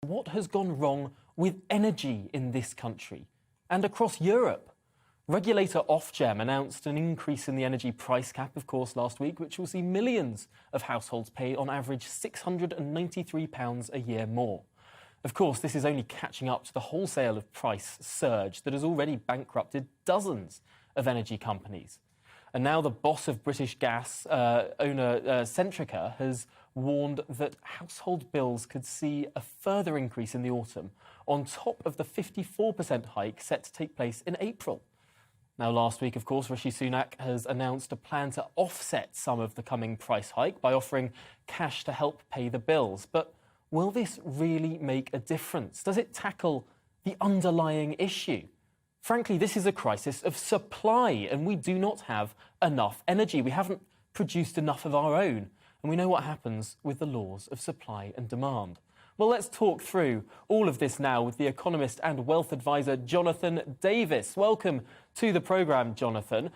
What has gone wrong with energy in this country and across Europe? Regulator Ofgem announced an increase in the energy price cap, of course, last week, which will see millions of households pay on average £693 a year more. Of course, this is only catching up to the wholesale price surge that has already bankrupted dozens of energy companies. And now the boss of British Gas owner Centrica has warned that household bills could see a further increase in the autumn, on top of the 54% hike set to take place in April. Now, last week, of course, Rishi Sunak has announced a plan to offset some of the coming price hike by offering cash to help pay the bills. But will this really make a difference? Does it tackle the underlying issue? Frankly, this is a crisis of supply, and we do not have enough energy. We haven't produced enough of our own, and we know what happens with the laws of supply and demand. Well, let's talk through all of this now with the economist and wealth advisor Jonathan Davis. Welcome to the programme, Jonathan.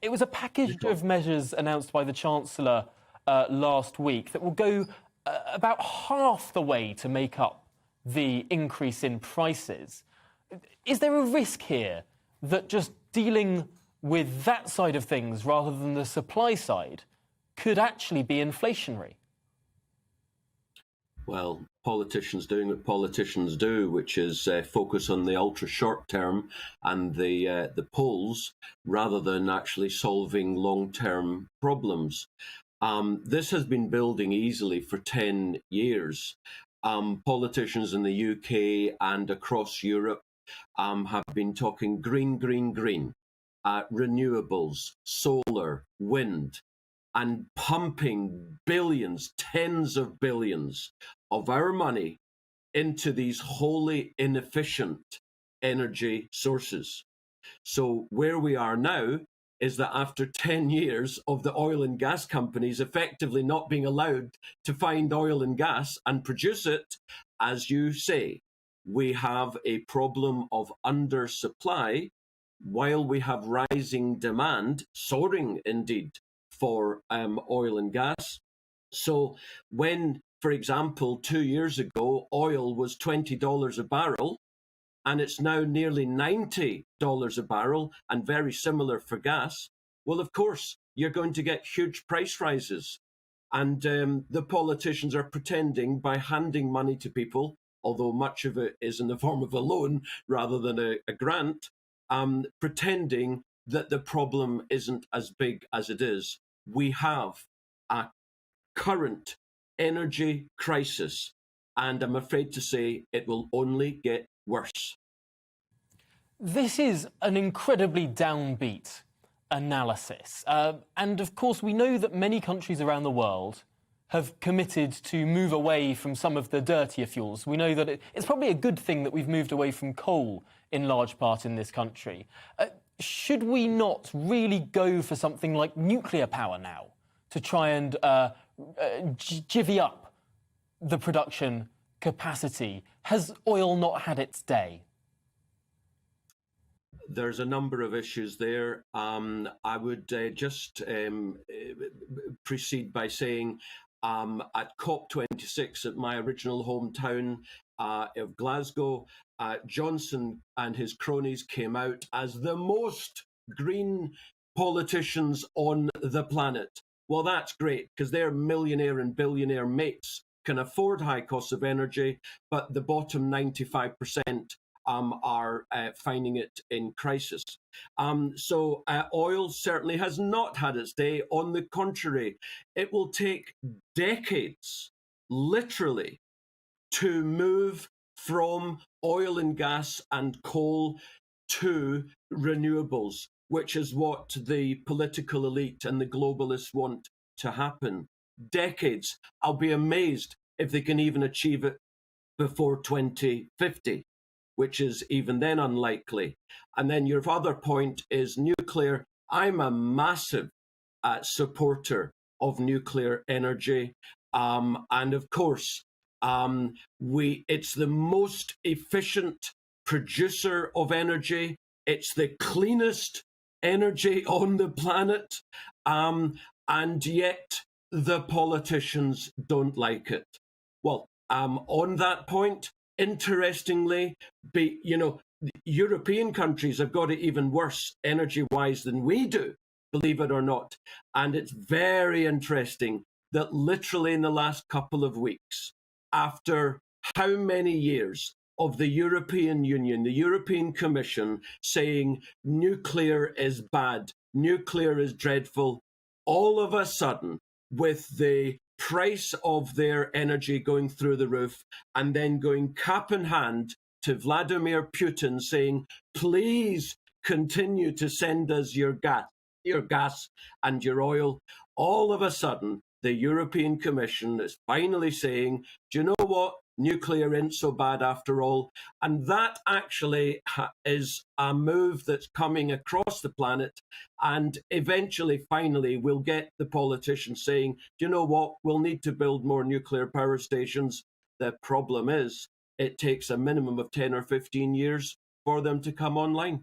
It was a package of measures announced by the Chancellor last week that will go about half the way to make up the increase in prices. Is there a risk here that just dealing with that side of things rather than the supply side could actually be inflationary? Well, politicians doing what politicians do, which is focus on the ultra short term and the polls rather than actually solving long-term problems. This has been building easily for 10 years. Politicians in the UK and across Europe have been talking green, green, green, renewables, solar, wind, and pumping billions, tens of billions of our money into these wholly inefficient energy sources. So where we are now is that after 10 years of the oil and gas companies effectively not being allowed to find oil and gas and produce it, as you say, we have a problem of undersupply while we have rising demand, soaring indeed, for oil and gas. So when, for example, 2 years ago, oil was $20 a barrel, and it's now nearly $90 a barrel, and very similar for gas, well, of course, you're going to get huge price rises. And the politicians are pretending by handing money to people, although much of it is in the form of a loan rather than a grant, pretending that the problem isn't as big as it is. We have a current energy crisis, and I'm afraid to say it will only get worse. This is an incredibly downbeat analysis. And of course, we know that many countries around the world have committed to move away from some of the dirtier fuels. We know that it's probably a good thing that we've moved away from coal in large part in this country. Should we not really go for something like nuclear power now to try and jivvy up the production capacity? Has oil not had its day? There's a number of issues there. I would just proceed by saying at COP26 at my original hometown of Glasgow, Johnson and his cronies came out as the most green politicians on the planet. Well, that's great, because their millionaire and billionaire mates can afford high costs of energy, but the bottom 95% are finding it in crisis. So oil certainly has not had its day. On the contrary, it will take decades, literally, to move from oil and gas and coal to renewables, which is what the political elite and the globalists want to happen. Decades. I'll be amazed if they can even achieve it before 2050, which is even then unlikely. And then your other point is nuclear. I'm a massive supporter of nuclear energy. And of course, it's the most efficient producer of energy. It's the cleanest energy on the planet. And yet the politicians don't like it. Well, On that point, interestingly, European countries have got it even worse energy-wise than we do, believe it or not. And it's very interesting that literally in the last couple of weeks, after how many years of the European Union, the European Commission saying nuclear is bad, nuclear is dreadful, all of a sudden, with the price of their energy going through the roof and then going cap in hand to Vladimir Putin saying, please continue to send us your gas and your oil, all of a sudden, the European Commission is finally saying, do you know what? Nuclear isn't so bad after all. And that actually is a move that's coming across the planet. And eventually, finally, we'll get the politicians saying, do you know what? We'll need to build more nuclear power stations. The problem is, it takes a minimum of 10 or 15 years for them to come online.